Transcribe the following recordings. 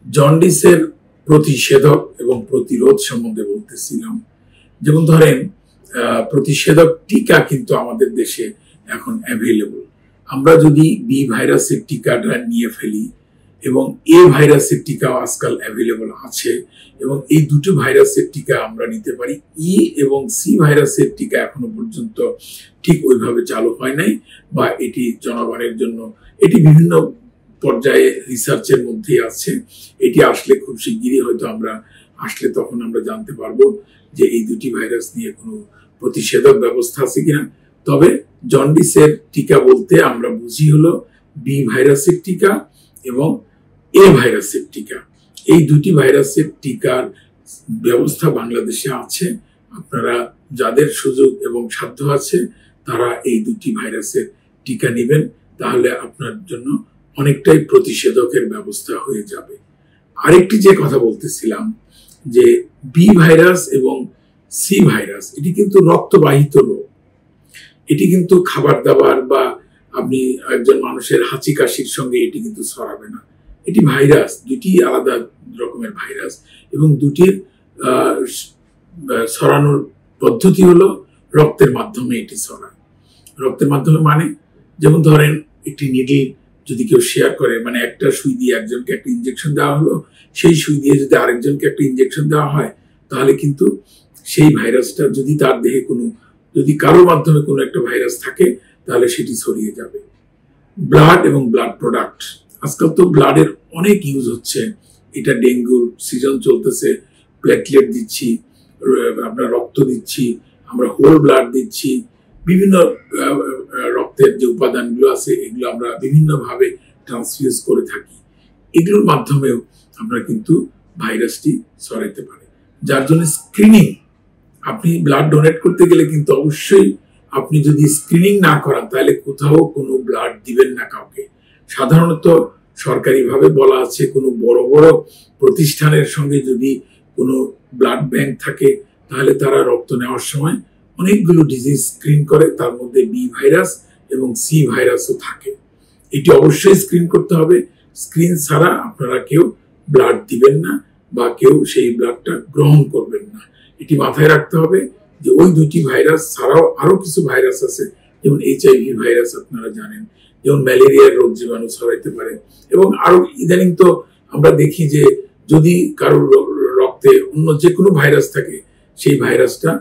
জন্ডিসের প্রতিষেধক এবং প্রতিরোধ সম্বন্ধে বলতেছিলাম। যেমন ধরেন প্রতিষেধক টিকা কিন্তু আমাদের দেশে এখন অ্যাভেলেবল। আমরা যদি বি ভাইরাসের টিকাটা নিয়ে ফেলি এবং এ ভাইরাসের টিকাও আজকাল অ্যাভেলেবল আছে, এবং এই দুটো ভাইরাসের টিকা আমরা নিতে পারি। ই এবং সি ভাইরাসের টিকা এখনো পর্যন্ত ঠিক ওইভাবে চালু হয় নাই, বা এটি জনগণের জন্য এটি বিভিন্ন পর্যায়ে রিসার্চের মধ্যে আছে। এটি আসলে খুব শিগগিরই হয়তো আমরা আসলে তখন আমরা জানতে পারবো যে এই দুটি ভাইরাস নিয়ে কোনো প্রতিষেধক ব্যবস্থা আছে কিনা। তবে জন্ডিসের টিকা বলতে আমরা বুঝি হলো বি ভাইরাসের টিকা এবং এ ভাইরাসের টিকা। এই দুটি ভাইরাসের টিকার ব্যবস্থা বাংলাদেশে আছে। আপনারা যাদের সুযোগ এবং সাধ্য আছে তারা এই দুটি ভাইরাসের টিকা নেবেন, তাহলে আপনার জন্য অনেকটাই প্রতিষেধকের ব্যবস্থা হয়ে যাবে। আরেকটি যে কথা বলতেছিলাম যে বি ভাইরাস এবং সি ভাইরাস, এটি কিন্তু রক্তবাহিত রোগ। এটি কিন্তু খাবার দাবার বা আপনি একজন মানুষের হাঁচি কাশির সঙ্গে এটি কিন্তু ছড়াবে না। এটি ভাইরাস, দুটি আলাদা রকমের ভাইরাস, এবং দুটির ছড়ানোর পদ্ধতি হলো রক্তের মাধ্যমে এটি ছড়ায়। রক্তের মাধ্যমে মানে যেমন ধরেন একটি নিডল যদি কেউ শেয়ার করে, মানে একটা সুই দিয়ে একজনকে একটা ইনজেকশন দেওয়া হলো, সেই সুই দিয়ে যদি আরেকজনকে একটা ইনজেকশন দেওয়া হয়, তাহলে কিন্তু সেই ভাইরাসটা যদি তার দেহে যদি কারোর মাধ্যমে কোনো একটা ভাইরাস থাকে তাহলে সেটি ছড়িয়ে যাবে। ব্লাড এবং ব্লাড প্রোডাক্ট, আজকাল তো ব্লাডের অনেক ইউজ হচ্ছে। এটা ডেঙ্গুর সিজন চলতেছে, প্লেটলেট দিচ্ছি, আমরা রক্ত দিচ্ছি, আমরা হোল ব্লাড দিচ্ছি, বিভিন্ন রক্তের যে উপাদানগুলো আছে এগুলো আমরা বিভিন্নভাবে ট্রান্সফিউজ করে থাকি। এগুলোর মাধ্যমেও আমরা কিন্তু ভাইরাসটি ছড়াইতে পারি। যার জন্য স্ক্রিনিং, আপনি ব্লাড ডোনেট করতে গেলে কিন্তু অবশ্যই আপনি যদি স্ক্রিনিং না করান তাহলে কোথাও কোনো ব্লাড দিবেন না কাউকে। সাধারণত সরকারিভাবে বলা আছে কোনো বড় বড় প্রতিষ্ঠানের সঙ্গে যদি কোনো ব্লাড ব্যাংক থাকে তাহলে তারা রক্ত নেওয়ার সময় অনেকগুলো ডিজিজ স্ক্রিন করে, তার মধ্যে বি ভাইরাস এবং সি ভাইরাসও থাকে। এটি অবশ্যই স্ক্রিন করতে হবে। স্ক্রিন ছাড়া আপনারা কেউ ব্লাড দিবেন না বা কেউ সেই ব্লাডটা গ্রহণ করবেন না। এটি মাথায় রাখতে হবে যে ওই দুটি ভাইরাস ছাড়াও আরো কিছু ভাইরাস আছে, যেমন HIV ভাইরাস আপনারা জানেন, যেমন ম্যালেরিয়ার রোগ জীবাণু ছড়াইতে পারে। এবং আরো ইদানিং তো আমরা দেখি যে যদি কারোর রক্তে অন্য যে কোনো ভাইরাস থাকে সেই ভাইরাসটা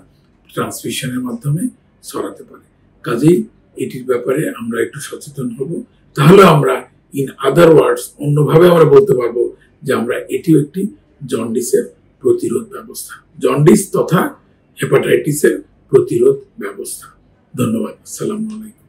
ট্রান্সমিশনের মাধ্যমে ছড়াতে পারে। কাজেই এটির ব্যাপারে আমরা একটু সচেতন হব, তাহলে আমরা ইন আদার ওয়ার্ডস অন্যভাবে আমরা বলতে পারবো যে আমরা এটিও একটি জন্ডিসের প্রতিরোধ ব্যবস্থা, জন্ডিস তথা হেপাটাইটিসের প্রতিরোধ ব্যবস্থা। ধন্যবাদ। আসসালামু আলাইকুম।